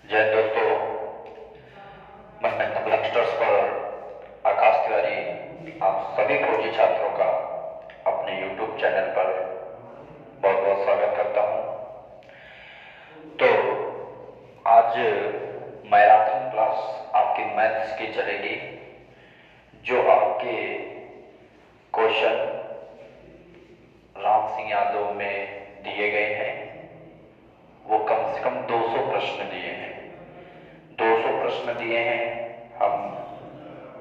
जय दोस्तों, मैं ब्लैकस्टर्स पर आकाश तिवारी आप सभी फौजी छात्रों का अपने YouTube चैनल पर बहुत बहुत स्वागत करता हूं। तो आज मैराथन क्लास आपकी मैथ्स की चलेगी। जो आपके क्वेश्चन राम सिंह यादव में दिए गए हैं वो कम से कम 200 प्रश्न दिए हैं। 200 प्रश्न दिए हैं। हम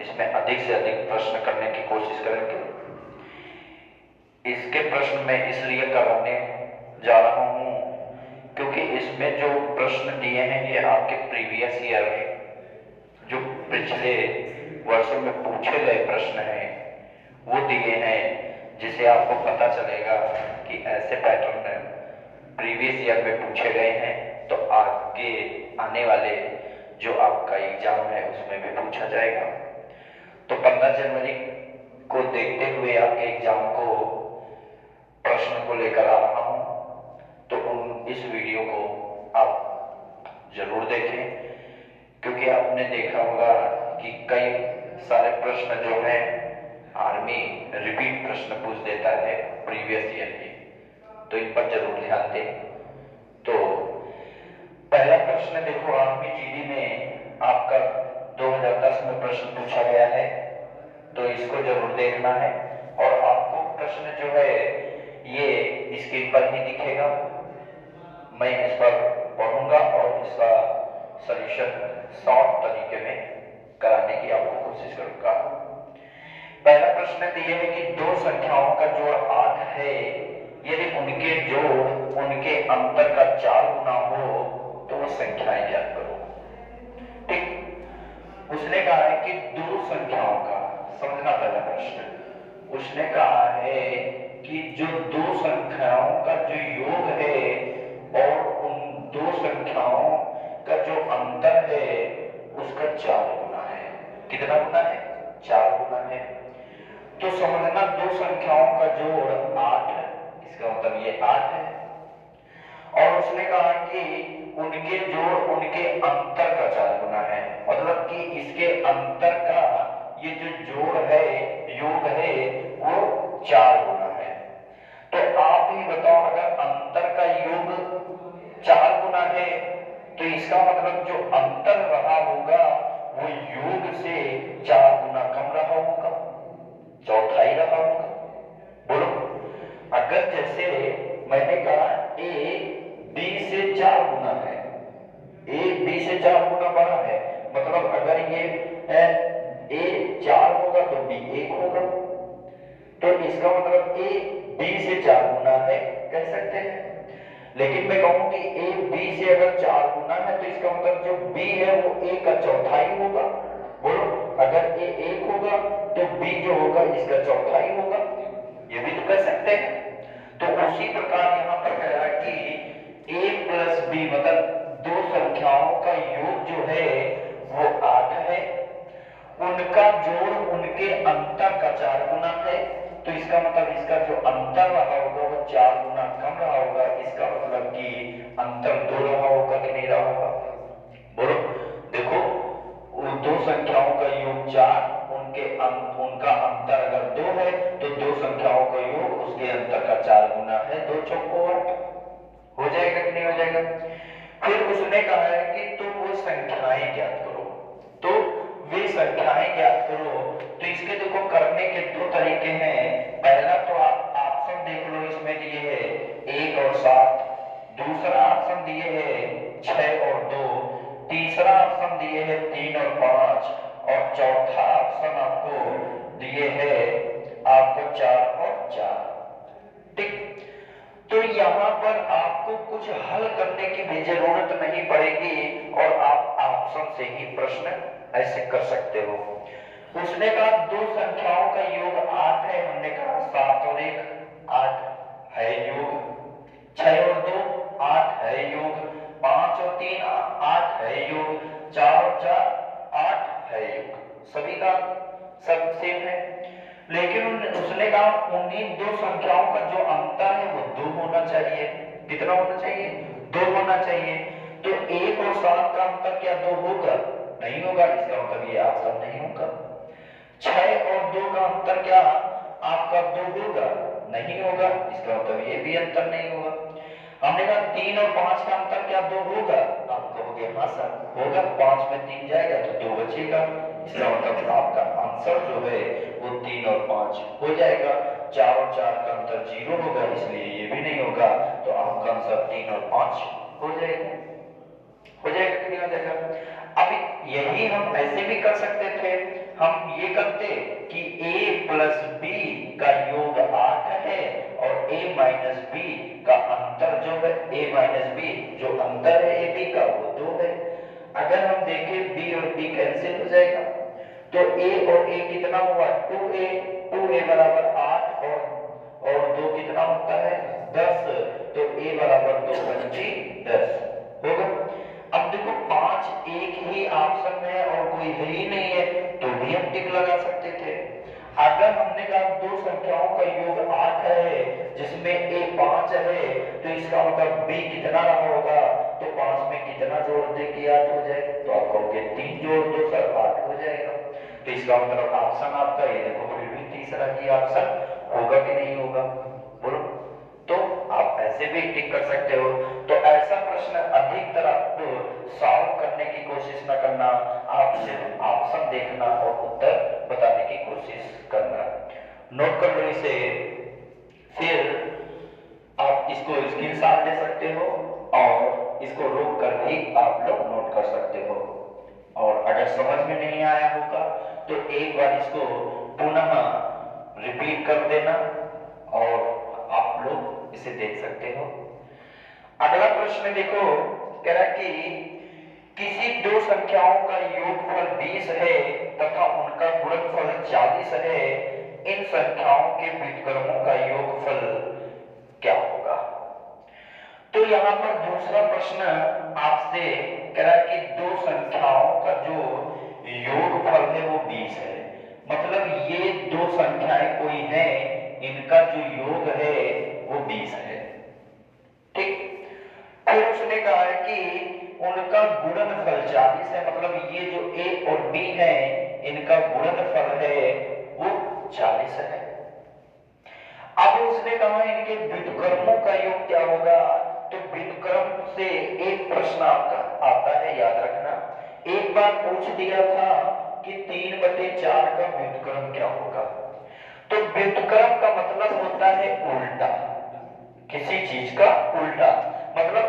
इसमें अधिक से अधिक प्रश्न करने की कोशिश करेंगे। इसके प्रश्न मैं इसलिए कराने जा रहा हूं क्योंकि इसमें जो प्रश्न दिए हैं ये आपके प्रीवियस ईयर में जो पिछले वर्षों में पूछे गए प्रश्न हैं वो दिए हैं, जिसे आपको पता चलेगा कि ऐसे पैटर्न प्रीवियस ईयर में पूछे गए हैं तो आगे आने वाले जो आपका एग्जाम है उसमें भी पूछा जाएगा। तो 15 जनवरी को देखते हुए आपके एग्जाम को प्रश्न को लेकर आ रहा हूं, तो इस वीडियो को आप जरूर देखें क्योंकि आपने देखा होगा कि कई सारे प्रश्न जो है आर्मी रिपीट प्रश्न पूछ देता है प्रीवियस ईयर के, तो इन पर जरूर ध्यान दें। तो पहला प्रश्न देखो, आर्मी जीडी में आपका 2010 में प्रश्न पूछा गया है, तो इसको जरूर देखना है। और आपको प्रश्न जो है ये स्क्रीन पर ही दिखेगा। मैं इस पर पढ़ूंगा और इसका सॉल्यूशन शॉर्ट तरीके में कराने की आपको कोशिश करूंगा। पहला प्रश्न दिए है कि दो संख्याओं का जोड़ 8 है, यदि उनके जोड़ उनके अंतर का 4 गुना हो तो वो संख्याएं ज्ञात करो। ठीक, उसने कहा है कि दो संख्याओं का, समझना पहला प्रश्न, उसने कहा है कि जो दो संख्याओं का जो योग है और उन दो संख्याओं का जो अंतर है उसका 4 गुना है। कितना गुना है? 4 गुना है। तो समझना दो संख्याओं का जोड़ 8 है, इसका मतलब ये 8 है। और उसने कहा कि उनके जोड़ उनके अंतर का 4 गुना है, मतलब कि इसके अंतर का ये जो जोड़ है, योग है, वो 4 गुना है। तो आप ही बताओ, अगर अंतर का योग 4 गुना है तो इसका मतलब जो अंतर रहा होगा वो योग से 4 गुना कम रहा होगा, चौथाई रहा होगा। बोलो, अगर जैसे मैंने कहा ए बी से 4 गुना है, ए बी से 4 गुना बड़ा है, मतलब अगर ये ए 4 होगा तो बी 1 होगा, तो इसका मतलब ए बी से 4 गुना है कह सकते हैं। लेकिन मैं कहूं कि ए बी से अगर 4 गुना है तो इसका मतलब जो बी है वो ए का चौथाई होगा। बोलो, अगर ए 1 होगा तो बी जो होगा इसका चौथाई होगा, ये भी तो कह सकते हैं। तो उसी प्रकार यहां पर कह रहा है कि a प्लस बी मतलब दो संख्याओं का योग जो है वो 8 है, उनका जोड़ उनके अंतर का 4 गुना है, तो इसका मतलब इसका जो अंतर रहा होगा वो 4 गुना कम रहा होगा। इसका मतलब कि अंतर 2 रहा होगा कि नहीं रहा होगा? बोलो, देखो, उन दो संख्याओं का योग 4, उनका अंतर अगर 2 है तो दो संख्याओं का योग उसके अंतर का 4 गुना है। 2 चौको 8 हो जाएगा कि नहीं हो जाएगा? फिर उसने कहा है कि तुम वो संख्याएं ज्ञात करो, तो वे संख्याएं ज्ञात करो। तो इसके देखो करने के 2 तरीके हैं। पहला तो आप ऑप्शन देख लो, इसमें दिए है 1 और 7, दूसरा ऑप्शन दिए है 6 और 2, तीसरा ऑप्शन दिए है 3 और 5, और चौथा ऑप्शन आपको दिए है आपको 4 और 4। ठीक, तो यहाँ पर आपको कुछ हल करने की भी जरूरत नहीं पड़ेगी और आप ऑप्शन से ही प्रश्न ऐसे कर सकते हो। उसने कहा दो संख्याओं का योग 8 है, हमने कहा 7 और 1 8 है योग, 6 और 2 8 है योग, 5 और 3 8 है योग, 4 और 4 8 है योग। सभी का सब सेम है। लेकिन उसने कहा उन्हीं दो संख्याओं का जो अंतर है वो 2 होना चाहिए। कितना होना चाहिए? 2 होना चाहिए। तो 1 और 7 का अंतर क्या 2 होगा? नहीं होगा, इसका मतलब ये ऑप्शन नहीं होगा। 6 और 2 का अंतर क्या आपका 2 होगा? नहीं होगा, इसका मतलब ये भी अंतर नहीं होगा। हमने कहा 3 और 5 का अंतर क्या 2 होगा? आप कहोगे हाँ सर होगा, 5 में 3 जाएगा तो 2 बचेगा, इसका मतलब आपका आंसर जो है वो 3 और 5 हो जाएगा। 4 और 4 का अंतर 0 होगा, इसलिए ये भी नहीं होगा, तो आपका आंसर 3 और 5 हो जाएगा। हो जाएगा कि नहीं हो जाएगा? अब यही हम ऐसे भी कर सकते थे, हम ये करते कि a प्लस b का योग 8 है और a माइनस b का अंतर जो है a माइनस b जो अंतर है a b का वो 2 है। अगर हम देखें b और b कैंसिल हो जाएगा तो a और a कितना हुआ 2a, 2a बराबर 8 और 2 कितना होता है 10, तो a बराबर 2 पंची 10 होगा। अब देखो 5 एक ही ऑप्शन में है और कोई है ही नहीं है तो भी हम टिक लगा सकते थे। अगर हमने कहा दो संख्याओं का योग 8 है जिसमें a 5 है तो इसका मतलब b कितना रहा होगा, तो 5 में कितना जोड़ दे कि 8 हो जाए, तो आप कहोगे 3 जोड़ दो सर 8 हो जाएगा। तो इसका मतलब ऑप्शन आपका ये देखो फिर भी तीसरा ही ऑप्शन होगा कि नहीं होगा, बोलो। तो आप ऐसे भी टिक कर सकते हो। तो ऐसा प्रश्न अधिकतर आपको सॉल्व करने की कोशिश न करना, आप सिर्फ ऑप्शन देखना और उत्तर बताने की कोशिश करना। नोट कर लो इसे, फिर आप इसको स्क्रीनशॉट ले सकते हो और इसको रोक कर भी आप लोग नोट कर सकते हो। और अगर समझ में नहीं आया होगा तो एक बार इसको पुनः रिपीट कर देना और आप लोग इसे देख सकते हो। अगला प्रश्न देखो, कह रहा कि किसी दो संख्याओं का योगफल 20 है तथा उनका गुणनफल 40 है, इन संख्याओं के व्युत्क्रमों का योगफल क्या होगा? तो यहाँ पर दूसरा प्रश्न आपसे कह रहा है कि दो संख्याओं का जो योगफल है वो 20 है, मतलब ये दो संख्याएं कोई हैं, इनका जो योग है वो 20 है, ठीक। फिर उसने कहा है कि उनका गुणनफल 40 है, मतलब ये जो a और b है इनका गुणनफल है वो 40 है। अब उसने कहा इनके व्युत्क्रमों का योग क्या होगा, तो व्युत्क्रम से एक प्रश्न आपका आता है, याद रखना। एक बार पूछ दिया था कि 3/4 का व्युत्क्रम क्या होगा। तो व्युत्क्रम का मतलब होता है उल्टा, किसी चीज का उल्टा, मतलब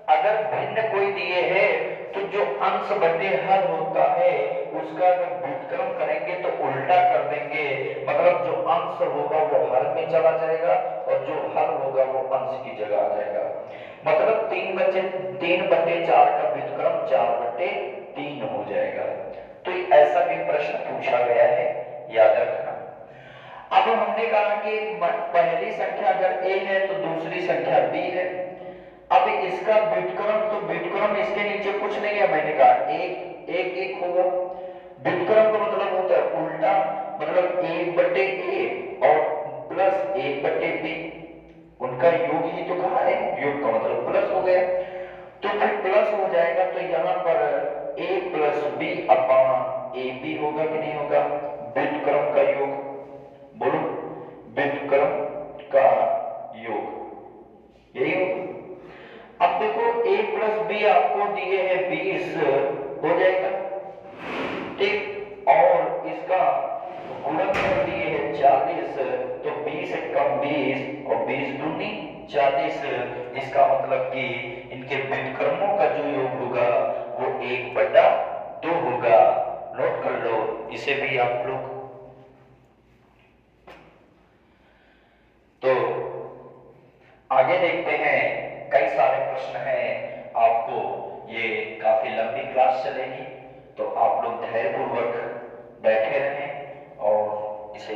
अगर भिन्न कोई दिए है तो जो अंश बटे हर होता है उसका अगर व्युत्क्रम करेंगे तो उल्टा कर देंगे, मतलब जो अंश होगा वो हर में चला जाएगा और जो हर होगा वो अंश की जगह आ जाएगा। मतलब 3/4 का व्युत्क्रम 4/3 हो जाएगा। तो ऐसा भी प्रश्न पूछा गया है, याद रखना। अब हमने कहा कि पहली संख्या अगर a है तो दूसरी संख्या b है। अब इसका व्युत्क्रम, तो व्युत्क्रम इसके नीचे कुछ नहीं है, मैंने कहा एक होगा। व्युत्क्रम का मतलब होता है उल्टा, मतलब 1/a और प्लस 1/b, उनका योग ही तो कहा है, योग का मतलब प्लस हो गया, तो फिर प्लस हो जाएगा। तो यहाँ पर a plus b upon ab होगा कि नहीं होगा, व्युत्क्रम का योग, बोलो व्युत्क्रम का योग, यही होगा। अब देखो a प्लस b आपको दिए हैं 20 हो जाएगा, ठीक, और इसका गुणनफल दिए हैं 40, तो 20 कम 20 और 20 दूनी 40, इसका मतलब कि इनके व्युत्क्रमों का जो योग होगा वो 1/2 होगा। नोट कर लो इसे भी आप लोग। तो आगे देखते हैं, कई सारे प्रश्न हैं, आपको ये काफी लंबी क्लास चलेगी, तो आप लोग धैर्यपूर्वक बैठे रहें और इसे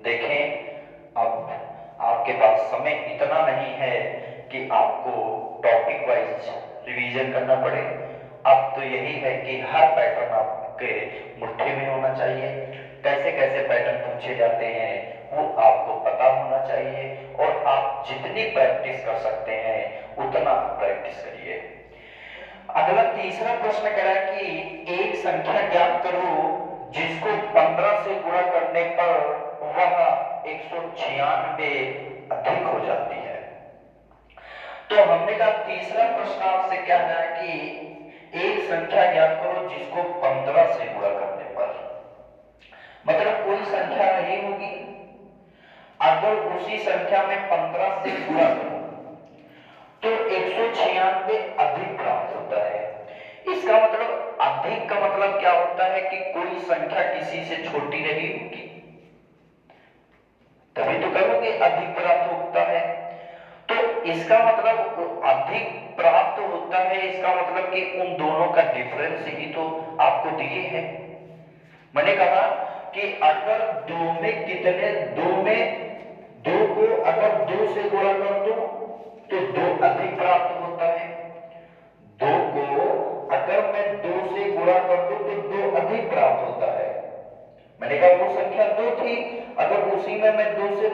देखें। अब आपके पास समय इतना नहीं है कि आपको टॉपिक वाइज रिवीजन करना पड़े। अब तो यही है कि हर पैटर्न आपके मुट्ठी में होना चाहिए, कैसे कैसे पैटर्न पूछे जाते हैं वो आपको पता होना चाहिए, और आप जितनी प्रैक्टिस कर सकते हैं उतना प्रैक्टिस करिए। अगला तीसरा प्रश्न कह रहा है कि एक संख्या ज्ञात करो जिसको 15 से गुणा करने पर वह 196 अधिक हो जाती है। तो हमने कहा तीसरा प्रश्न आपसे क्या है कि एक संख्या ज्ञात करो जिसको 15 से गुणा करने पर, मतलब कोई संख्या नहीं होगी, अगर उसी संख्या में 15 से गुणा करो तो 196 अधिक प्राप्त होता है। इसका मतलब अधिक का मतलब क्या होता है कि कोई संख्या किसी से छोटी नहीं होगी, तभी तो कहोगे अधिक प्राप्त होता है। तो इसका मतलब अधिक प्राप्त होता है, इसका मतलब कि उन दोनों का डिफरेंस ही तो आपको दिए है। मैंने कहा कि अगर दो में कितने, दो को अगर 2 से गुणा कर दो तो 2 अधिक प्राप्त होता है। 2 को अगर मैं 2 से गुणा कर दूं तो 2 अधिक प्राप्त होता है। मैंने कहा वो संख्या 2 थी, अगर उसी में मैं 2 से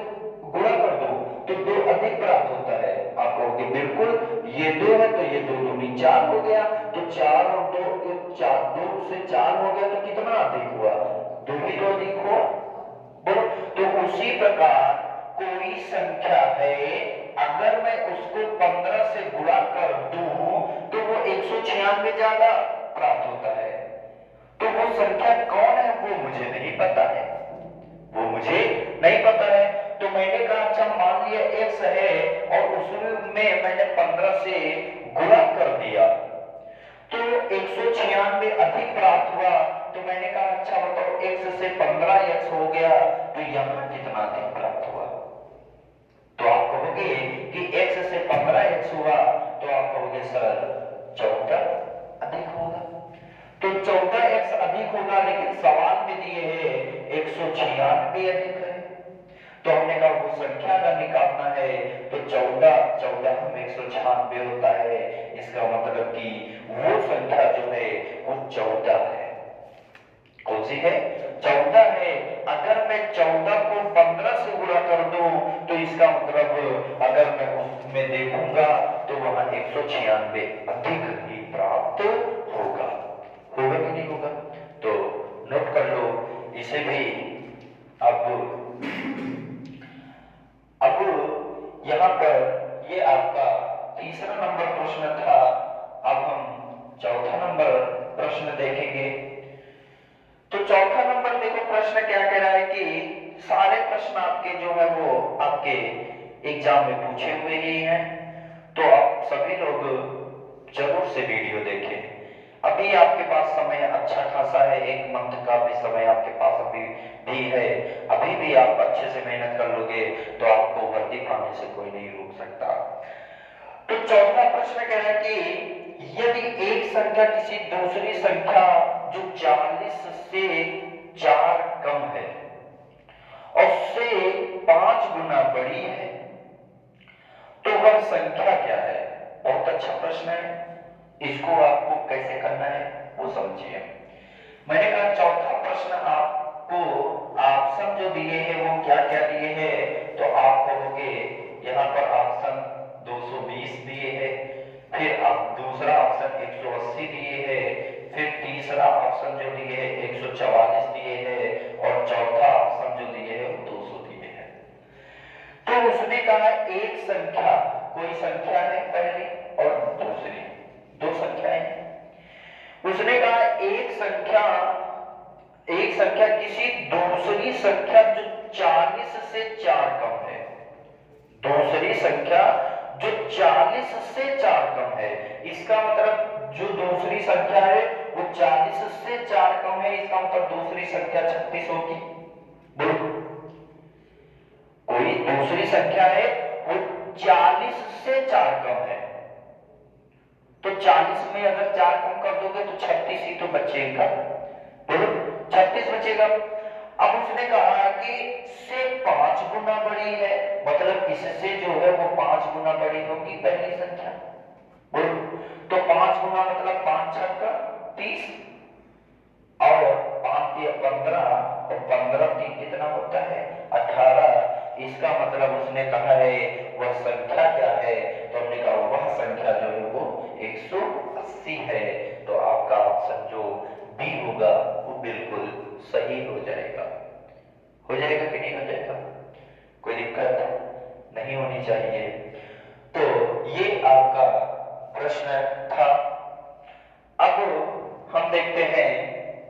गुणा कर दूं तो 2 अधिक प्राप्त होता है। आप कहोगे बिल्कुल ये 2 है तो ये 2 दूनी 4 हो गया, तो 4 और 2 2 से 4 हो गया तो कितना अधिक हुआ, 2 ही तो अधिक हुआ। बोलो, तो उसी प्रकार कोई संख्या है, अगर मैं उसको 15 से गुणा कर दूं तो वो 196 ज्यादा प्राप्त होता है। तो वो संख्या कौन है वो मुझे नहीं पता है, वो मुझे नहीं पता है। तो मैंने कहा अच्छा मान लिया x है और उसमें मैंने 15 से गुणा कर दिया तो 196 अधिक प्राप्त हुआ। तो मैंने कहा अच्छा बताओ x से 15x हो गया तो यहां कितना अधिक प्राप्त हुआ। तो आप कहोगे कि x से 15x हुआ तो आप कहोगे सर 14 अधिक होगा। तो 14x अधिक होगा, लेकिन सवाल में दिए है 196 अधिक है। तो हमने कहा वो संख्या का निकालना है तो 14 में 196 होता है, इसका मतलब कि वो संख्या जो है वो 14 है। कौन सी है? 14 है। अगर मैं 14 को 15 से गुणा कर दूं तो इसका मतलब अगर मैं उसमें देखूंगा तो वहां 196 अधिक ही प्राप्त होगा। होगा कि नहीं होगा? तो नोट कर लो इसे भी। अब यहां पर ये आपका तीसरा नंबर प्रश्न था। अब हम चौथा नंबर प्रश्न देखेंगे। तो चौथा नंबर देखो प्रश्न क्या कह रहा है कि सारे प्रश्न आपके जो है वो आपके एग्जाम में पूछे हुए ही हैं, तो आप सभी लोग जरूर से वीडियो देखें। अभी आपके पास समय अच्छा खासा है, 1 मंथ का भी समय आपके पास अभी भी है। अभी भी आप अच्छे से मेहनत कर लोगे तो आपको वर्दी पाने से कोई नहीं रोक सकता। तो चौथा प्रश्न कह रहा है कि यदि एक संख्या किसी दूसरी संख्या जो 40 से 4 कम है और उससे 5 गुना बड़ी है तो वह संख्या क्या है? बहुत अच्छा प्रश्न है, इसको आपको कैसे करना है वो समझिए। मैंने कहा चौथा प्रश्न आपको ऑप्शन जो दिए हैं वो क्या क्या दिए हैं, तो आप कहोगे यहाँ पर ऑप्शन 220 दिए हैं, फिर आप दूसरा ऑप्शन 180 दिए हैं, फिर तीसरा ऑप्शन जो दिए है 144 दिए हैं और चौथा ऑप्शन जो दिए है वो 200 दिए हैं। तो उसने कहा एक संख्या, कोई संख्या है पहली और दूसरी, 2 संख्याएं। उसने कहा एक संख्या किसी दूसरी संख्या जो 40 से 4 कम है, दूसरी संख्या जो 40 से 4 कम है, इसका मतलब जो दूसरी संख्या है वो 40 से 4 कम है, इसका मतलब दूसरी संख्या 36 होगी। बोलो, कोई दूसरी संख्या है वो 40 से 4 कम है, तो 40 में अगर 4 कम कर दोगे तो 36 ही तो बचेगा। बोलो 36 बचेगा। अब उसने कहा कि से 5 गुना बड़ी है, मतलब इससे जो है वो 5 गुना बड़ी होगी पहली संख्या। बोलो, तो 5 गुना मतलब 5 छक्का 30 और 5 या 15 और 15 3 कितना होता है 18। इसका मतलब उसने कहा है वह संख्या क्या है, तो हमने कहा वह संख्या जो है वो 180 है। तो आपका ऑप्शन जो बी होगा वो बिल्कुल सही हो जाएगा। हो जाएगा कि नहीं हो जाएगा? कोई दिक्कत नहीं होनी चाहिए। तो ये आपका प्रश्न था। अब हम देखते हैं,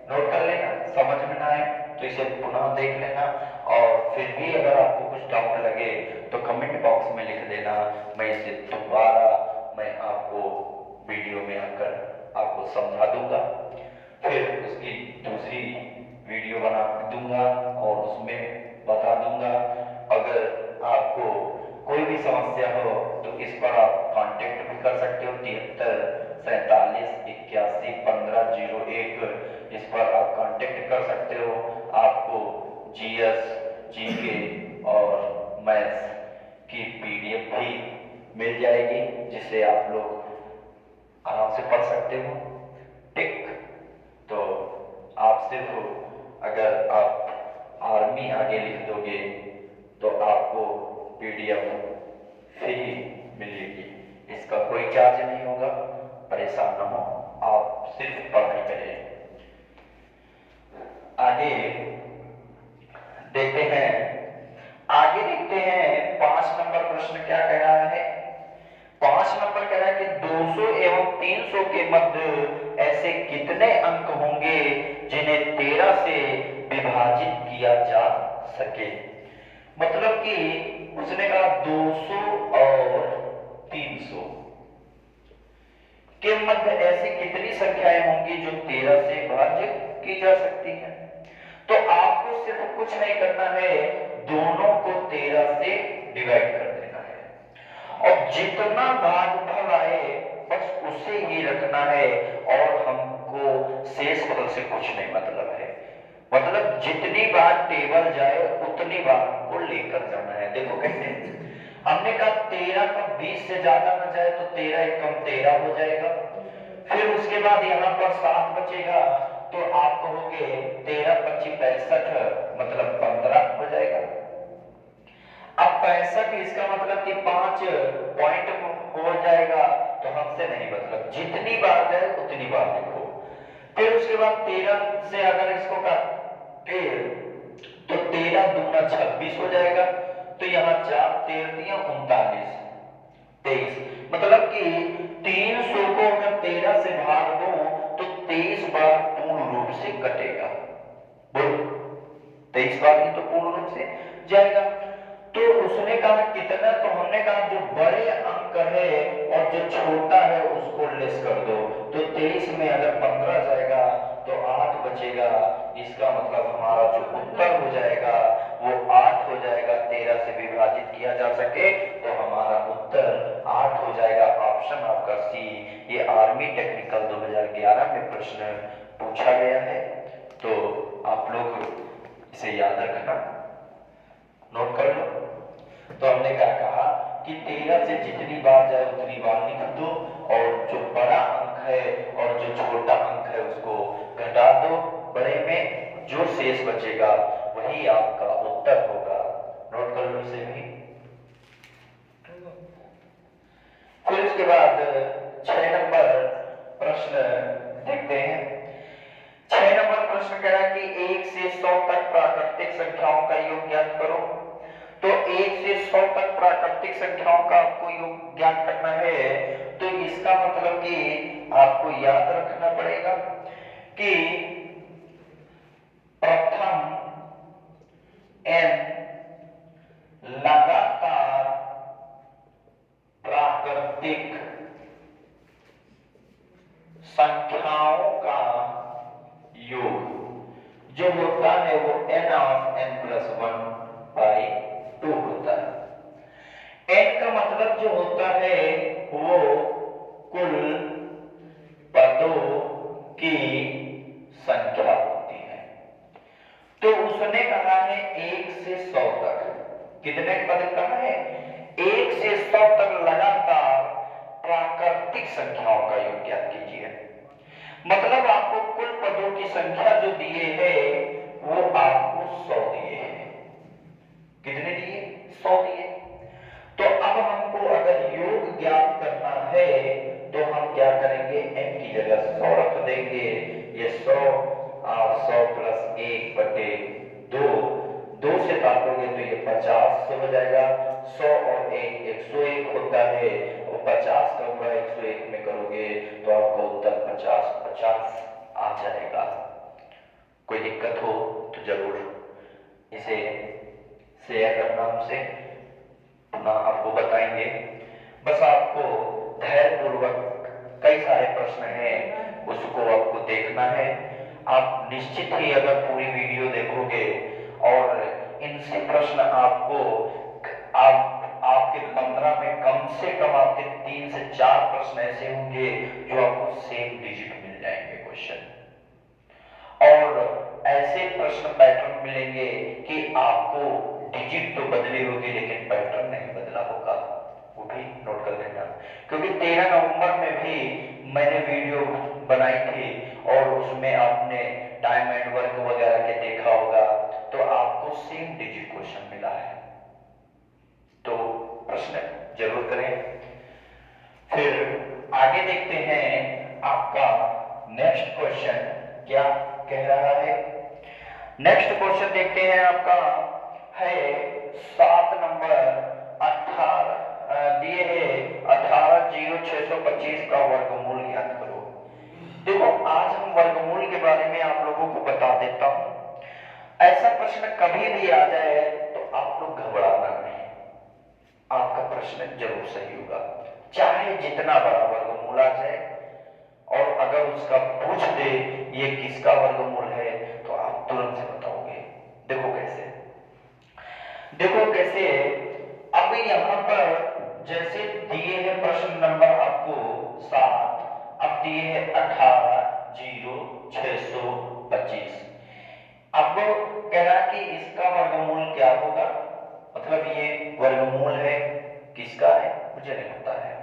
नोट कर लेना, समझ में ना आए तो इसे पुनः देख लेना, और फिर भी अगर आपको कुछ डाउट लगे तो कमेंट बॉक्स में लिख देना। मैं इसे दोबारा आपको वीडियो में आकर आपको समझा दूंगा, फिर उसकी दूसरी वीडियो बना दूंगा और उसमें बता दूंगा। अगर आपको कोई भी समस्या हो तो इस पर आप कांटेक्ट भी कर सकते हो। 73 47 81 15 01 इस पर आप कांटेक्ट कर सकते हो। आपको जीएस, जीके और मैथ्स की पीडीएफ भी मिल जाएगी, जिसे आप लोग आराम से पढ़ सकते हो। ठीक, तो आप सिर्फ अगर आप आर्मी आगे लिख दोगे तो आपको पीडीएफ फ्री मिलेगी, इसका कोई चार्ज नहीं होगा। परेशान न हो, आप सिर्फ पढ़ाई करें। आगे देखते हैं, आगे देखते हैं 5 नंबर प्रश्न क्या कह रहा है। 5 नंबर कह रहा है कि 200 एवं 300 के मध्य ऐसे कितने अंक होंगे जिन्हें 13 से विभाजित किया जा सके। मतलब कि उसने कहा 200 और 300 के मध्य ऐसी कितनी संख्याएं होंगी जो 13 से विभाजित की जा सकती हैं। तो आपको सिर्फ कुछ नहीं करना है, दोनों को 13 से डिवाइड कर देना है और जितना भागफल आए बस उसे ही रखना है, और हमको शेष फल से कुछ नहीं मतलब है। मतलब जितनी बार टेबल जाए उतनी बार को लेकर जाना है। देखो कैसे, हमने कहा 13 का 20 से ज्यादा न जाए तो 13 एक कम 13 हो जाएगा। फिर उसके बाद यहाँ पर 7 बचेगा तो आप कहोगे 13 25 65 मतलब 15 हो जाएगा। अब 65 इसका मतलब कि 5 पॉइंट हो जाएगा, तो हमसे नहीं मतलब, जितनी बार जाए उतनी बार लिखो। फिर उसके बाद 13 से अगर इसको काटे तो 13 दूना 26 हो जाएगा। तो यहाँ 4 13 39 23, मतलब कि 300 को अगर 13 से भाग दो तो 23 बार पूर्ण रूप से कटेगा। बोलो 23 बार ही तो पूर्ण रूप से जाएगा। तो उसने कहा कितना, तो हमने कहा जो बड़े अंक है और जो छोटा है उसको लेस कर दो। तो 23 में अगर 15 जाएगा तो 8 बचेगा। इसका मतलब हमारा जो उत्तर हो जाएगा वो 8 हो जाएगा। 13 से विभाजित किया जा सके तो हमारा उत्तर 8 हो जाएगा। ऑप्शन आपका सी, ये आर्मी टेक्निकल 2011 में प्रश्न पूछा गया है। तो आप लोग इसे याद रखना, नोट कर लो। तो हमने क्या कहा कि 13 से जितनी बार जाए उतनी बार लिख दो, और जो बड़ा अंक है और जो छोटा अंक है उसको घटा दो बड़े में, जो शेष बचेगा वही आपका उत्तर होगा। नोट कर लो इसे भी। फिर उसके बाद 6 नंबर प्रश्न देखते हैं। 6 नंबर प्रश्न कह रहा है कि 1 से 100 तक प्राकृतिक संख्याओं का योग ज्ञात करो। तो 1 से 100 तक प्राकृतिक संख्याओं का आपको योग ज्ञात करना है। तो इसका मतलब कि आपको याद रखना पड़ेगा कि प्रथम n लगातार प्राकृतिक संख्याओं का योग जो होता है वो n of n+1/2 होता है। n का मतलब जो होता है वो कुल पदों की संख्या होती है। तो उसने कहा है 1 से 100 तक, कितने पद कहा है? 1 से 100 तक लगातार प्राकृतिक संख्याओं का योग ज्ञात कीजिए। मतलब आपको कुल पदों की संख्या जो दिए है वो आपको 100 दिए हैं। कितने दिए? 100 दिए। तो अब हमको अगर योग ज्ञात एक 101 होता है, और 50 का गुणा 101 में करोगे तो आपको उत्तर 50 आ जाएगा। कोई दिक्कत हो तो जरूर इसे शेयर करना हमसे, पुनः आपको बताएंगे। बस आपको धैर्यपूर्वक कई सारे प्रश्न हैं उसको आपको देखना है। आप निश्चित ही अगर पूरी वीडियो देखोगे और इनसे प्रश्न आपको आपके 15 में कम से कम आपके 3 से 4 प्रश्न ऐसे होंगे जो आपको सेम डिजिट मिल जाएंगे क्वेश्चन, और ऐसे प्रश्न पैटर्न मिलेंगे कि आपको डिजिट तो बदली होगी लेकिन पैटर्न नहीं बदला होगा, वो भी नोट कर लेना। क्योंकि 13 नवंबर में भी मैंने वीडियो बनाई थी और उसमें आपने टाइम एंड वर्क वगैरह के देखा होगा, तो आपको सेम डिजिट क्वेश्चन मिला है। तो प्रश्न जरूर करें। फिर आगे देखते हैं आपका नेक्स्ट क्वेश्चन क्या कह रहा है। नेक्स्ट क्वेश्चन देखते हैं आपका है 7 नंबर 18 दिए है 18,0625 का वर्गमूल ज्ञात करो। देखो आज हम वर्गमूल के बारे में आप लोगों को बता देता हूं। ऐसा प्रश्न कभी भी आ जाए तो आप लोग घबराना नहीं, आपका प्रश्न जरूर सही होगा, चाहे जितना बड़ा वर्गमूल आ जाए। और अगर उसका पूछ दे ये किसका वर्गमूल है तो आप तुरंत से बताओगे। देखो कैसे, देखो कैसे। अब यहां पर जैसे दिए है प्रश्न नंबर आपको 7, अब दिए है 18,0625। अब कह रहा कि इसका वर्गमूल क्या होगा, मतलब ये वर्गमूल है किसका है मुझे नहीं पता है।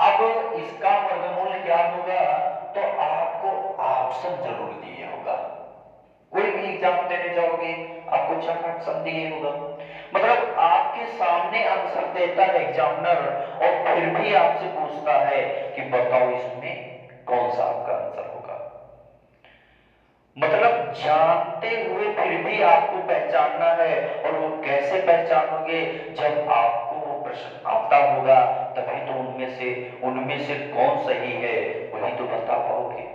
अब इसका वर्गमूल क्या होगा तो आपको ऑप्शन जरूर दिए होगा। कोई भी एग्जाम देने जाओगे आपको 4 ऑप्शन दिए होगा, मतलब आपके सामने आंसर देता है एग्जामिनर और फिर भी आपसे पूछता है कि बताओ इसमें कौन सा आपका आंसर होगा। मतलब जानते हुए फिर भी आपको पहचानना है, और वो कैसे पहचानोगे, जब आपको वो प्रश्न आता होगा तभी तो उनमें से कौन सही है वही तो बता पाओगे।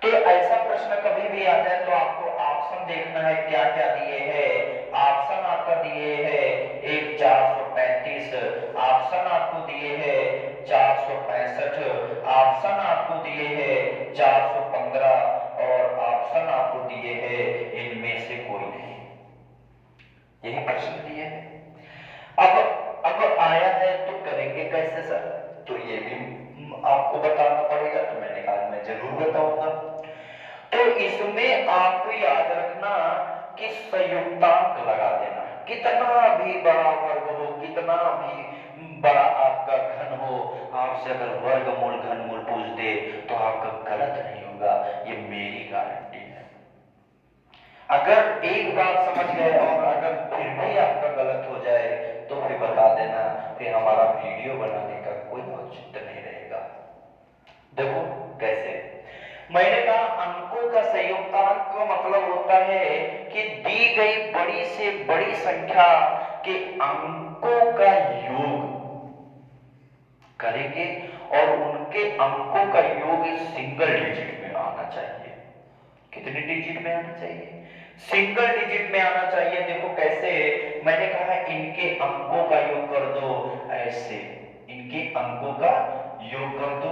तो ऐसा प्रश्न कभी भी आ जाए तो आपको ऑप्शन देखना है क्या क्या दिए हैं। ऑप्शन आपका दिए है एक 435, ऑप्शन आपको दिए है 465, ऑप्शन आपको दिए है 415, और ऑप्शन आपको दिए है इनमें से कोई नहीं। यही प्रश्न दिए है। अब आया है तो करेंगे कैसे सर, तो ये भी आपको बताना पड़ेगा, तो मैंने कहा मैं जरूर बताऊंगा। तो इसमें आपको याद रखना कि संयुक्तांक लगा देना। कितना भी बड़ा वर्ग हो, कितना भी बड़ा आपका घन हो, आपसे अगर वर्गमूल घनमूल पूछ दे तो आपका गलत नहीं होगा, ये मेरी गारंटी है। अगर एक बात समझ गए और अगर फिर भी आपका गलत हो जाए तो फिर बता देना, फिर हमारा वीडियो बनाने का कोई औचित्य नहीं रहेगा। देखो कैसे, मैंने कहा अंकों का संयुक्तांक का मतलब होता है कि दी गई बड़ी से बड़ी संख्या के अंकों का योग करेंगे और उनके अंकों का योग सिंगल डिजिट में आना चाहिए। कितने डिजिट में आना चाहिए? सिंगल डिजिट में आना चाहिए। देखो कैसे, मैंने कहा इनके अंकों का योग कर दो, ऐसे इनके अंकों का योग कर दो।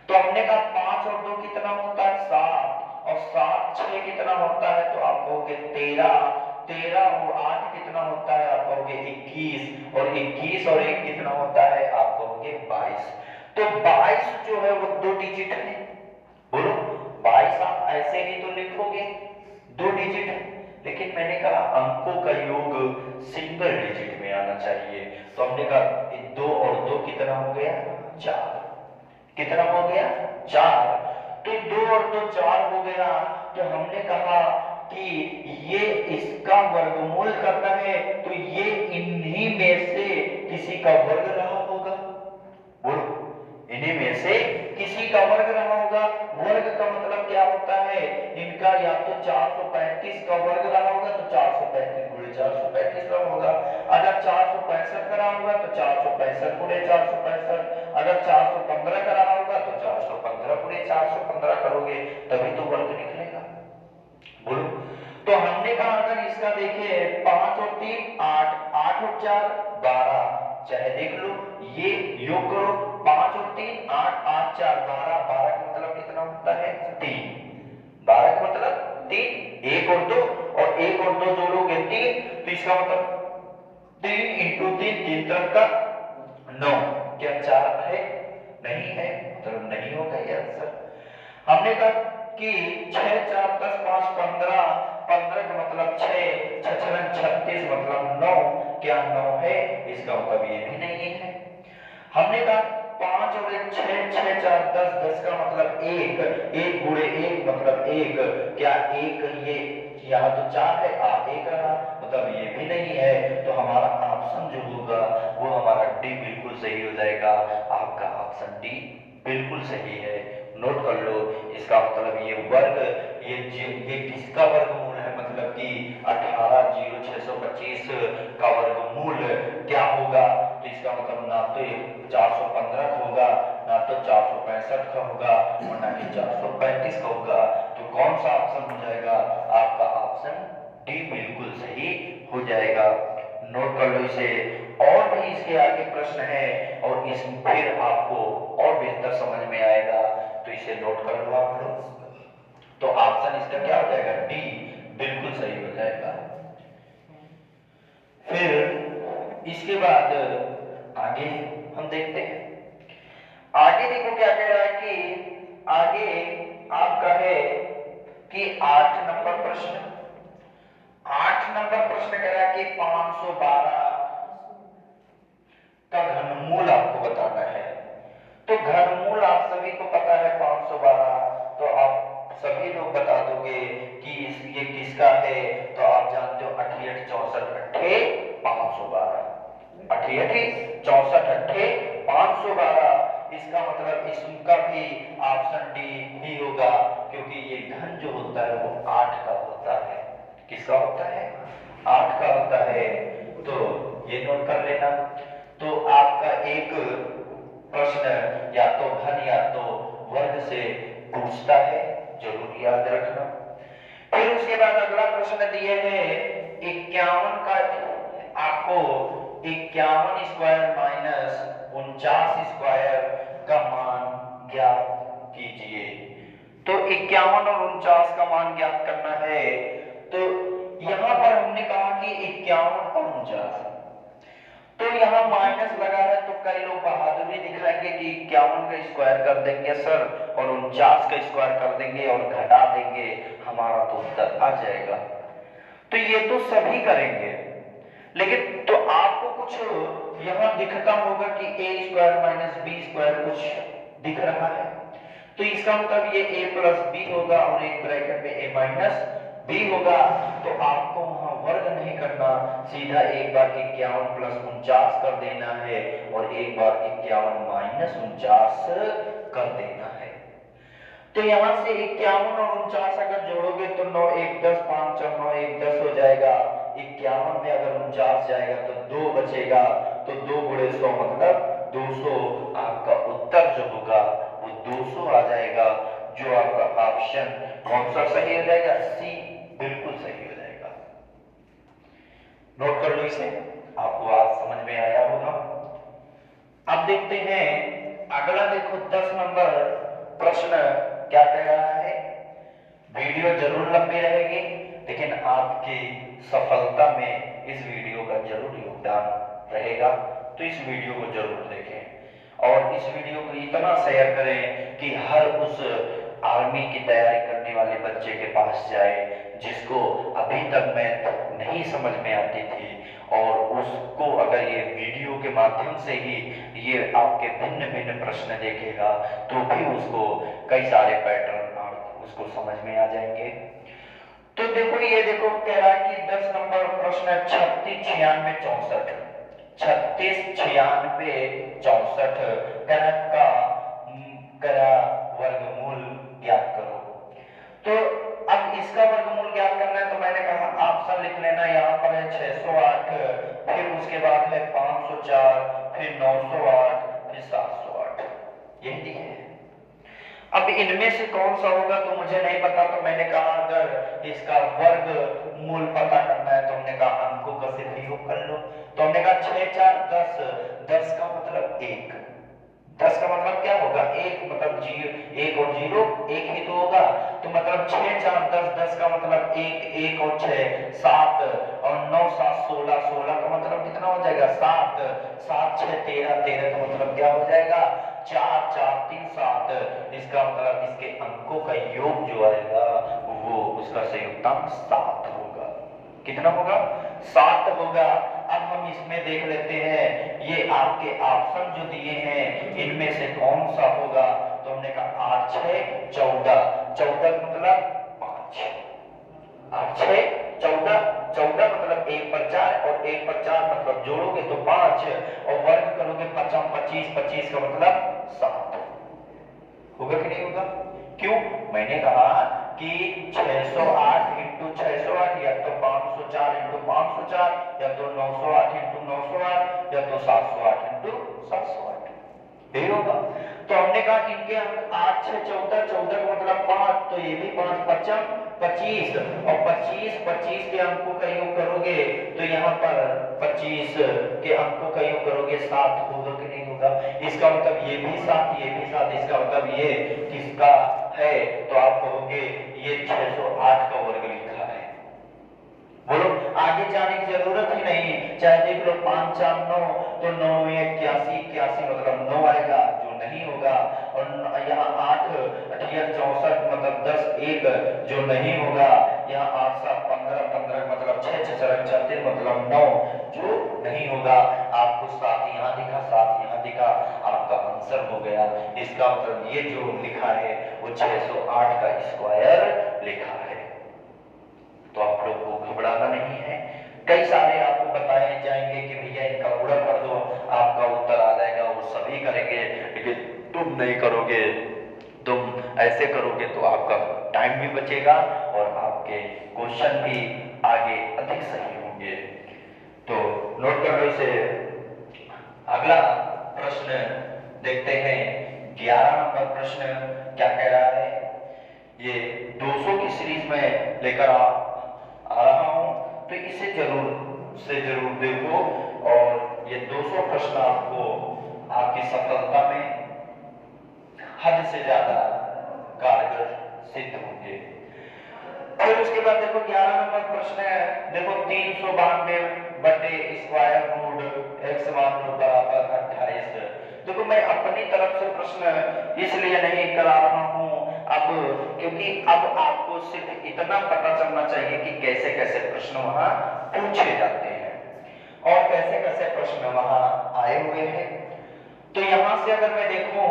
तो हमने कहा 5 और 2 कितना होता है 7, और 7 6 कितना होता है तो आप कहोगे 13, 13 और 8 कितना होता है आप कहोगे 21, और 21 और 1 कितना होता है आप कहोगे 22। तो 22 जो है वो 2 डिजिट है। बोलो 22 आप ऐसे ही तो लिखोगे 2 डिजिट है, लेकिन मैंने कहा अंकों का योग सिंगल डिजिट में आना चाहिए। तो हमने कहा 2 और 2 कितना हो गया 4, कितना हो गया 4। तो 2 और 2 4 हो गया। तो हमने कहा कि ये इसका वर्गमूल करना है तो ये इन्हीं में से किसी का वर्ग रहा होगा। बोलो इन्हीं में से किसी का वर्ग रहा होगा। वर्ग का मतलब क्या होता है, इनका या तो 435 का वर्ग रहा होगा तो 435 गुणे 435 रहा होगा, अगर 465 का रहा होगा तो 465 गुणे 465, अगर 415 का रहा होगा तो 415 गुणे 415 करोगे तभी तो वर्ग निकलेगा। बोलो। तो हमने कहा अगर इसका देखिए 5 और 3 8, 8 और 4 12, चाहे देख लो ये योग करो 5 और 3 8, 8 4 12, 12 का मतलब कितना होता है 3, 12 का मतलब 3, 1 और 2 और 1 और 2 जोड़ोगे 3, तो इसका मतलब 3 इंटू 3 3 तरफ का 9, क्या 4 है, नहीं है, मतलब नहीं होगा ये आंसर। हमने कहा कि 6 4 10 5 15, 15 का मतलब 6, 6 36 मतलब 9, क्या 9 है, इसका मतलब ये भी नहीं है। हमने कहा 5 और 1 6, 6 4 10, 10 का मतलब 1, 1 गुणे 1 मतलब 1, क्या 1 ये यहाँ तो 4 है 1 रहा, मतलब ये भी नहीं है, तो हमारा ऑप्शन जो होगा वो हमारा डी बिल्कुल सही हो जाएगा। आपका ऑप्शन डी बिल्कुल सही है, नोट कर लो। इसका मतलब ये वर्ग ये किसका वर्गमूल है, मतलब कि 18,0625 का वर्गमूल क्या होगा, तो इसका मतलब ना तो 415 का होगा, ना तो 465 का होगा और ना ही 435 का होगा, तो कौन सा ऑप्शन हो जाएगा, आपका ऑप्शन डी बिल्कुल सही हो जाएगा। नोट कर लो इसे। और भी इसके आगे प्रश्न है और इस फिर आपको और बेहतर समझ में आएगा, तो इसे नोट कर लो आप लोग। तो ऑप्शन इसका क्या हो जाएगा, डी बिल्कुल सही हो जाएगा। फिर इसके बाद आगे हम देखते हैं, आगे देखो क्या कह रहा है कि आगे आपका है कि 8 नंबर प्रश्न, 8 नंबर प्रश्न कह रहा है कि 512 का घनमूल आपको बताना है। तो घनमूल आप सभी को पता है 512, तो आप सभी लोग बता दोगे कि ये किसका है, तो आप जानते हो 88 64 अट्ठे 512, 88 64 अट्ठे 512, इसका मतलब इसका भी ऑप्शन डी ही होगा, क्योंकि ये घन जो होता है वो 8 का होता है, किसका होता है 8 का होता है, तो ये नोट कर लेना। तो आपका एक प्रश्न या तो घन या तो वर्ग से पूछता है, जरूर याद रखना। फिर उसके बाद अगला प्रश्न दिए है 51 का, आपको 51 स्क्वायर माइनस 49 स्क्वायर का मान ज्ञात कीजिए। तो 51 और 49 का मान ज्ञात करना है, तो यहां पर हमने कहा कि 51 और 49, तो यहाँ माइनस लगा है, तो कई लोग बहादुरी दिखाएंगे कि 51 का स्क्वायर कर देंगे सर और 49 का स्क्वायर कर देंगे और घटा देंगे, हमारा तो उत्तर आ जाएगा। तो ये तो सभी करेंगे, लेकिन तो आपको कुछ यहाँ दिखता होगा कि a square minus b square कुछ दिख रहा है, तो इसका मतलब ये a प्लस बी होगा और एक ब्रैकेट में a माइनस बी होगा, तो आपको वहां वर्ग नहीं करना, सीधा एक बार 51 प्लस 49 कर देना है और एक बार 51 माइनस 49 कर देना है। तो यहां से 51 और 49 अगर जोड़ोगे तो 9 1 10 5 और 9 1 10 हो जाएगा, 51 में अगर 49 जाएगा तो 2 बचेगा, तो 2 गुणे 100 मतलब 200, आपका उत्तर जो होगा वो 200 आ जाएगा, जो आपका ऑप्शन कौन सा सही हो जाएगा, सी बिल्कुल सही हो जाएगा। नोट कर लो इसे, आपको आज समझ में आया होगा। अब देखते हैं अगला, देखो 10 नंबर प्रश्न क्या कह रहा है। वीडियो जरूर लंबी रहेगी, लेकिन आपकी सफलता में इस वीडियो का जरूर योगदान रहेगा, तो इस वीडियो को जरूर देखें और इस वीडियो को इतना शेयर करें कि हर उस आर्मी की तैयारी करने वाले बच्चे के पास जाए जिसको अभी तक मैथ नहीं समझ में आती थी, और उसको अगर ये वीडियो के माध्यम से ही ये आपके भिन्न भिन्न प्रश्न देखेगा तो भी उसको कई सारे पैटर्न उसको समझ में आ जाएंगे। तो देखो ये देखो कह रहा है कि 10 नंबर प्रश्न 36 96 64, 36 96 64 का वर्गमूल ज्ञात करो। वर्गमूल ज्ञात करना है तो मैंने कहा ऑप्शन लिख लेना, यहाँ पर है 608, फिर उसके बाद है 504, फिर 908, फिर 708, यही दिए हैं। अब इनमें से कौन सा होगा तो मुझे नहीं पता, तो मैंने कहा अगर इसका वर्गमूल पता करना है तो हमने कहा अंकों का सिर्फ योग कर लो। तो हमने कहा 6 4 10, 10 का मतलब 1, 10 का मतलब क्या होगा 1, मतलब 1 और 0 1 ही तो होगा, तो मतलब 6 4 10, 10 का मतलब 1, 1 और 6 7 और 9 7 16, 16 का मतलब कितना हो जाएगा 7, 7 6 13, 13 का मतलब क्या हो जाएगा 4, 4 3 7। इसका मतलब इसके अंकों का योग जो आएगा वो उसका संयुक्तांक 7 होगा। कितना होगा 7 होगा। अब हम इसमें देख लेते हैं, ये आपके ऑप्शन जो दिए हैं इनमें से कौन सा होगा, तो हमने कहा 8 6 14, 14 मतलब 5, 8 6 14, 14 मतलब 1 पर 4 और 1 पर 4 मतलब जोड़ोगे तो 5 और वर्ग करोगे 5 25, 25 का मतलब 7 होगा कि नहीं होगा। क्यों, मैंने कहा कि 608 इंटू 608 या तो 504 इंटू 504 या तो 908 इंटू 908 या तो 708 इंटू 708, यही होगा। तो हमने कहा इनके अंक 8 6 14, 14 का मतलब 5, तो ये भी 5 5 25 और 25 25 के अंकों का योग करोगे तो यहाँ पर 25 के अंकों का योग करोगे 7 होगा कि नहीं होगा। इसका मतलब ये भी 7, ये भी 7, इसका मतलब ये किसका है, तो आप कहोगे ये 608 का वर्ग लिखा है। बोलो, आगे जाने की जरूरत ही नहीं, चाहे देख लो 5 4 9, तो 9 में 81 81 मतलब 9 आएगा जो नहीं होगा, और यहाँ 8 8 64 मतलब 10 1 जो नहीं होगा, यहाँ 8 7 15 15 मतलब 6 6 36 मतलब 9 जो नहीं होगा। आपको 7 यहाँ दिखा 7 यहाँ दिखा, आपका आंसर हो गया। इसका मतलब ये जो लिखा है वो 608 का स्क्वायर लिखा है। तो आप लोग को घबराना नहीं है, कई सारे आपको बताए जाएंगे कि भैया इनका पूरा कर दो आपका उत्तर आ जाएगा, वो सभी करेंगे, लेकिन तुम नहीं करोगे, तुम ऐसे करोगे तो आपका टाइम भी बचेगा और आपके क्वेश्चन भी आगे अधिक सही होंगे। तो नोट कर लो इसे। अगला प्रश्न देखते हैं, 11 नंबर प्रश्न क्या कह रहा है। ये 200 की सीरीज में लेकर आ रहा हूं, तो इसे जरूर देखो और ये 200 प्रश्न आपको आपकी सफलता में हद से ज्यादा कारगर सिद्ध होंगे। फिर उसके बाद देखो 11 नंबर प्रश्न है, देखो 392 बटे स्क्वायर रूट x मान लो बराबर 28। देखो मैं अपनी तरफ से प्रश्न इसलिए नहीं करा रहा हूं अब, क्योंकि अब आपको सिर्फ इतना पता चलना चाहिए कि कैसे कैसे प्रश्न वहां पूछे जाते हैं और कैसे कैसे प्रश्न वहां आए हुए हैं। तो यहां से अगर मैं देखूं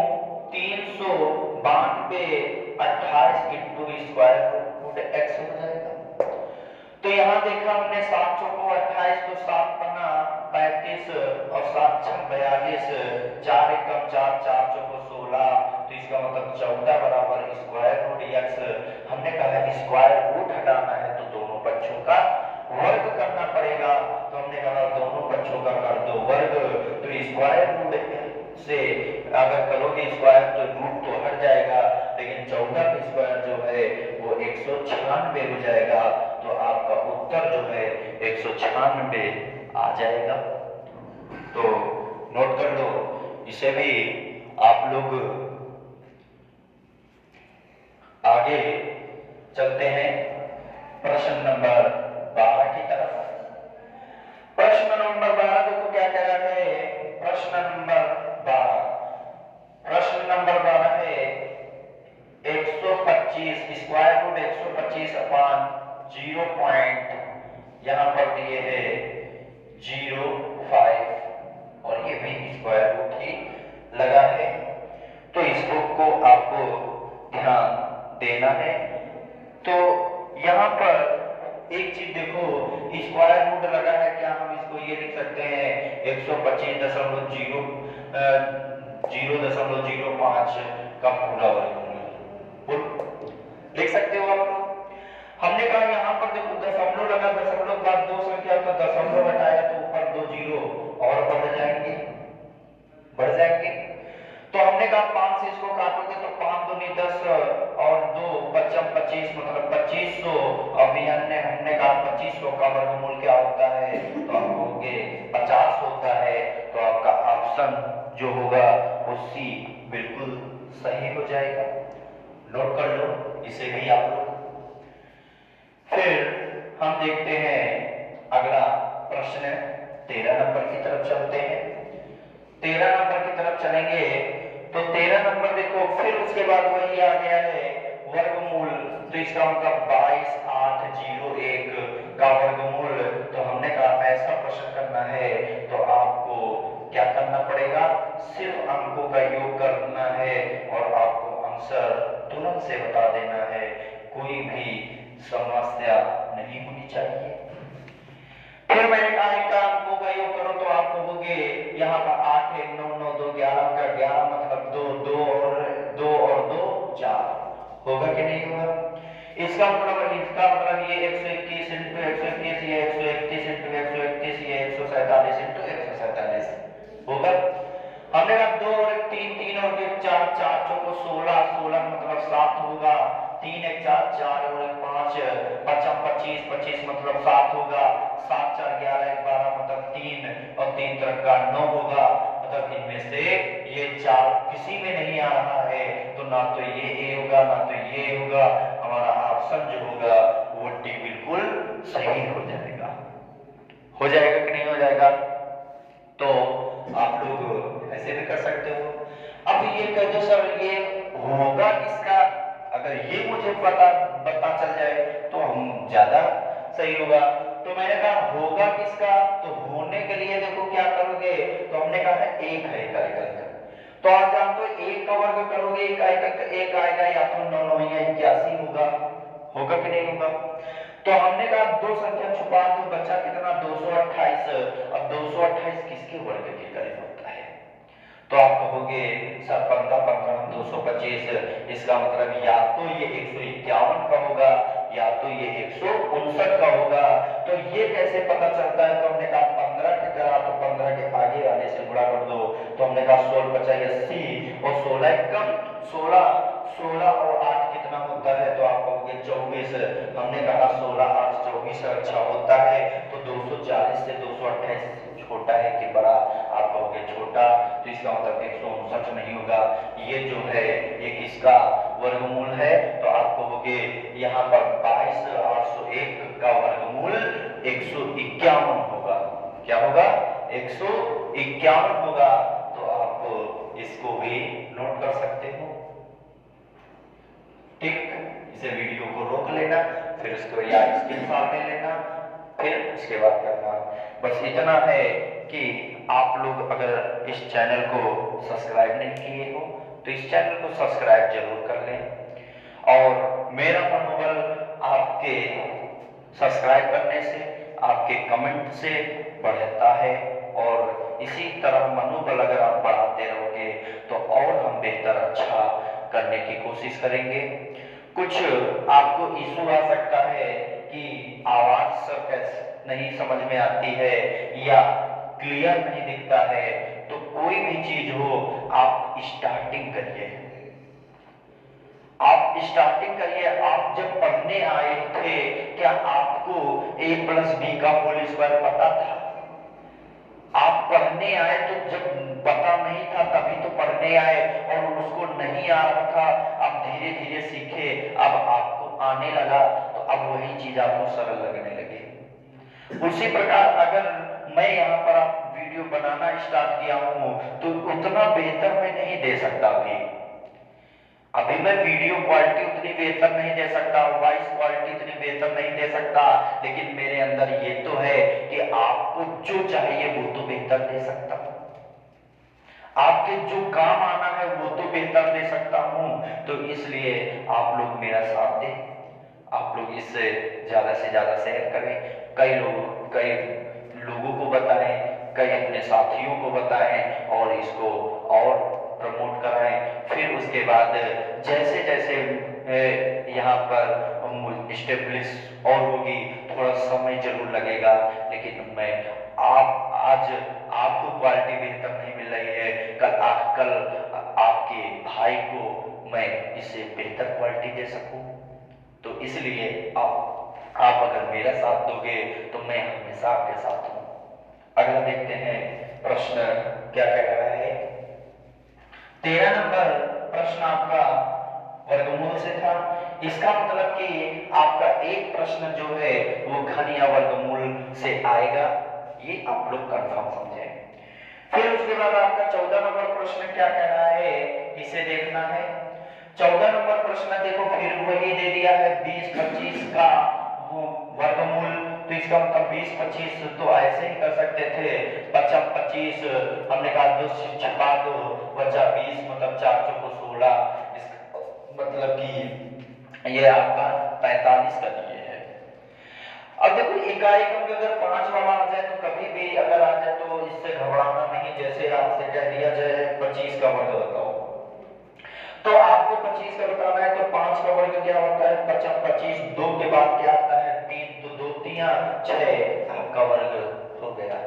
392 28 इंटू स्क्वायर रूट x हो जाएगा। तो यहाँ देखा हमने 7 चौको 28, तो 7 पन्ना 35 और 7 छक 42, 4 एकम 4, 4 चौको 16, तो इसका मतलब 14 बराबर स्क्वायर रूट x। हमने कहा स्क्वायर रूट हटाना है तो दोनों पक्षों का वर्ग करना पड़ेगा, तो हमने कहा दोनों पक्षों का कर दो वर्ग, तो स्क्वायर रूट से अगर करोगे स्क्वायर तो रूट तो हट जाएगा, लेकिन 14 का स्क्वायर जो है वो 196 हो जाएगा, तो आपका उत्तर जो है 196 आ जाएगा। तो नोट कर लो, इसे भी आप लोग आगे चलते हैं प्रश्न नंबर 12 की तरफ। प्रश्न नंबर 12 देखो क्या कह रहा है। प्रश्न नंबर 12 है 125 स्क्वायर रूट 125 अपान 0 पॉइंट यहाँ पर दिए है 05 और ये भी स्क्वायर रूट ही लगा है, तो इसको को आपको ध्यान देना है। तो यहाँ पर एक चीज देखो, स्क्वायर रूट लगा है, क्या हम इसको ये लिख सकते हैं 125.005 का पूरा वर्गमूल लिख सकते हो आप लोग। हमने कहा यहाँ बाद दो संख्या का दशमलव हटाया तो ऊपर 2 जीरो और बढ़ जाएंगे। तो हमने कहा 5 से इसको काटोगे तो 5 दूनी 10 और 2 पचम 25 मतलब 2500। अभी हमने कहा 2500 का वर्गमूल क्या होता है, तो आप कहोगे 50 होता है। तो आपका ऑप्शन जो होगा वो सी बिल्कुल सही हो जाएगा। नोट कर लो इसे भी आप लोग। फिर हम देखते हैं अगला प्रश्न 13 नंबर की तरफ चलते हैं। 13 नंबर की तरफ चलेंगे तो 13 नंबर देखो, फिर उसके बाद वही आ गया है वर्गमूल। तो इसका मतलब 22 8 0 1 का वर्गमूल। तो हमने कहा ऐसा प्रश्न करना है तो आपको क्या करना पड़ेगा, सिर्फ अंकों का योग करना है और आपको आंसर तुरंत से बता देना है, कोई भी समस्या नहीं होनी चाहिए। फिर मैंने कहा इनका अंकों का योग करो तो आप कहोगे यहाँ पर 8 1 9 9 2 11 का 11 मतलब 2 2 और 2 4 होगा कि नहीं होगा। इसका मतलब ये 121 इंटू 121 ये 131 इंटू 131 ये 147 इंटू 147 होगा। हमने कहा 2 और 1 3 3 और 1 4 4 चौको 16 16 मतलब 7 होगा। 3 1 4 4 और 1 5 पचम 25 25 मतलब 7 होगा। 7 4 11 1 12 मतलब 3 और 3 तरफ का 9 होगा। मतलब इनमें से ये 4 किसी में नहीं आ रहा है, तो ना तो ये ए होगा ना तो ये होगा। हमारा ऑप्शन जो होगा वो डी बिल्कुल सही हो जाएगा। हो जाएगा कि नहीं हो जाएगा। तो आप लोग ऐसे भी कर सकते हो। अब ये कह दो सर ये होगा किसका, अगर ये मुझे पता चल जाए तो हम ज्यादा सही होगा। तो मैंने कहा होगा किसका, तो होने के लिए देखो क्या करोगे, तो हमने कहा है एक है इकाई का। तो आप जानते हो एक का वर्ग करोगे इकाई का एक आएगा या तो 9 9 या 81 होगा कि नहीं होगा। तो हमने कहा दो संख्या छुपा दो, बचा कितना 228। अब 228 किसके वर्ग के करीब होता है, तो आप कहोगे सर 15 15 225, इसका मतलब या तो ये 151 का होगा या तो ये 159 का होगा। तो ये कैसे पता चलता है, तो हमने कहा 15 के करा तो 15 के आगे वाले से गुणा कर दो। तो हमने कहा 16 50 80 और 16 कम 16 और 8 कितना होता है, तो आप कहोगे 24। हमने कहा 16 8 24 अच्छा होता है। तो 240 से 228 छोटा है कि बड़ा, आप कहोगे छोटा। तो इसका मतलब 159 नहीं होगा, ये जो है ये किसका वर्गमूल है, तो आप कहोगे यहाँ पर 22 801 का वर्गमूल 151 होगा। क्या होगा 151 होगा। तो आप इसको भी नोट कर सकते हो। ठीक, इसे वीडियो को रोक लेना, फिर उसको या स्क्रीनशॉट ले लेना, फिर उसके बाद करना। बस इतना है कि आप लोग अगर इस चैनल को सब्सक्राइब नहीं किए हो तो इस चैनल को सब्सक्राइब जरूर कर लें। और मेरा मनोबल आपके सब्सक्राइब करने से, आपके कमेंट से बढ़ता है, और इसी तरह मनोबल अगर आप बढ़ाते रहोगे तो और हम बेहतर अच्छा करने की कोशिश करेंगे। कुछ आपको इशू आ सकता है कि आवाज सर्कस नहीं समझ में आती है या क्लियर नहीं दिखता है, तो कोई भी चीज हो आप स्टार्टिंग करिए। आप स्टार्टिंग करिए। आप जब पढ़ने आए थे क्या आपको a+b का होल स्क्वायर पता था? आप पढ़ने आए तो जब पता नहीं था तभी तो पढ़ने आए, और उसको नहीं आ रहा था, अब धीरे धीरे सीखे, अब आपको आने लगा, तो अब वही चीज आपको सरल लगने लगी। उसी प्रकार अगर मैं यहाँ पर आप वीडियो बनाना स्टार्ट किया हूँ तो उतना बेहतर मैं नहीं दे सकता। अभी मैं वीडियो क्वालिटी उतनी बेहतर नहीं दे सकता, वॉइस क्वालिटी इतनी बेहतर नहीं दे सकता, लेकिन मेरे अंदर ये तो है कि आपको जो चाहिए वो तो बेहतर दे सकता हूं, आपके जो काम आना है वो तो बेहतर दे सकता हूं। तो इसलिए आप लोग मेरा साथ दें, आप लोग इससे ज्यादा से ज्यादा शेयर करें, कई लोगों को बताएं, कई अपने साथियों को बताएं और इसको और प्रमोट कराएं। फिर उसके बाद जैसे जैसे यहाँ पर स्टेब्लिश और होगी, थोड़ा समय जरूर लगेगा, लेकिन मैं आप आज आपको क्वालिटी बेहतर नहीं मिल रही है, कल आपके भाई को मैं इससे बेहतर क्वालिटी दे सकूं। तो इसलिए आप अगर मेरा साथ दोगे तो मैं हमेशा आपके साथ हूं। अगला देखते हैं प्रश्न क्या कह रहा है। 13 नंबर प्रश्न आपका वर्गमूल से था। इसका मतलब कि आपका एक प्रश्न जो है वो घन या वर्गमूल से आएगा, ये आप लोग कंफर्म समझें। फिर उसके बाद आपका 14 नंबर प्रश्न क्या कह रहा है, इसे देखना है। 14 नंबर प्रश्न देखो फिर वही दे दिया है 20-25 का वर्गमूल। तो इसका मतलब 20-25 तो ऐसे ही कर सकते थे, 25 हमने कहा 2 से छपा दो, बचा 20, मतलब 4 चौको 16, मतलब कि ये आपका 45 का दिए है। अब देखो इकाई अंक अगर 5 वाला आ जाए तो कभी भी अगर आ जाए तो इससे घबराना नहीं। जैसे आपसे कह दिया जाए 25 का वर्ग बताओ, तो आपको 25 का बताना है, तो 5 का वर्ग क्या होता है 25, 2 के बाद क्या आता है 3, तो 2 3 6, आपका वर्ग हो गया।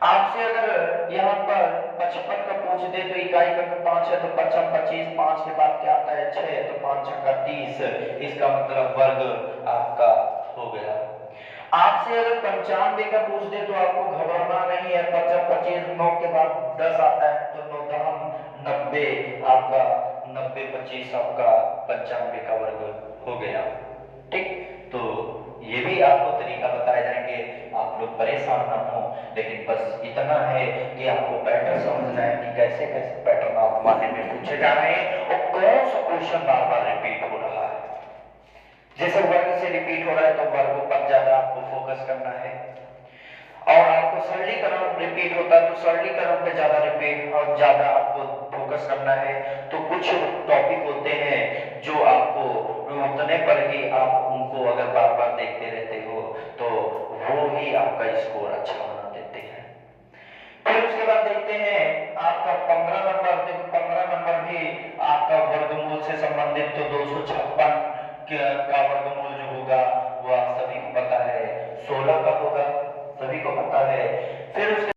आपसे अगर यहाँ पर 55 का पूछ दे तो इकाई का 5 है, तो 55 25, 5 के बाद क्या आता है 6, तो 5 6 30, इसका मतलब वर्ग आपका हो गया। आपसे अगर 95 का पूछ दे तो आपको घबराना नहीं है, 55 25, 9 के बाद 10 आता है, तो 9 10 90, आपका 90 25 आपका 95 का वर्ग हो गया। ठीक, तो ये भी आपको तरीका बताए जाएंगे, आप लोग परेशान ना हो, लेकिन बस इतना है कि आपको पैटर्न समझना है कि कैसे कैसे पैटर्न आपके में पूछे जा रहे हैं और कौन सा क्वेश्चन बार बार रिपीट हो रहा है। जैसे वर्ग से रिपीट हो रहा है तो वर्गों पर ज्यादा आपको फोकस करना है, और आपको सरलीकरण रिपीट होता है तो सरलीकरण पे ज्यादा रिपीट और ज्यादा आपको फोकस करना है। तो कुछ टॉपिक होते हैं जो आपको उतने पर ही आप उनको अगर बार बार देखते रहते हो तो वो ही आपका स्कोर अच्छा बना देते हैं। फिर उसके बाद देखते हैं आपका 15 नंबर। देखो 15 नंबर भी आपका वर्गमूल से संबंधित, तो 256 का वर्गमूल जो होगा वो आप सभी को पता है 16 का होगा, सभी को पता है। फिर उसके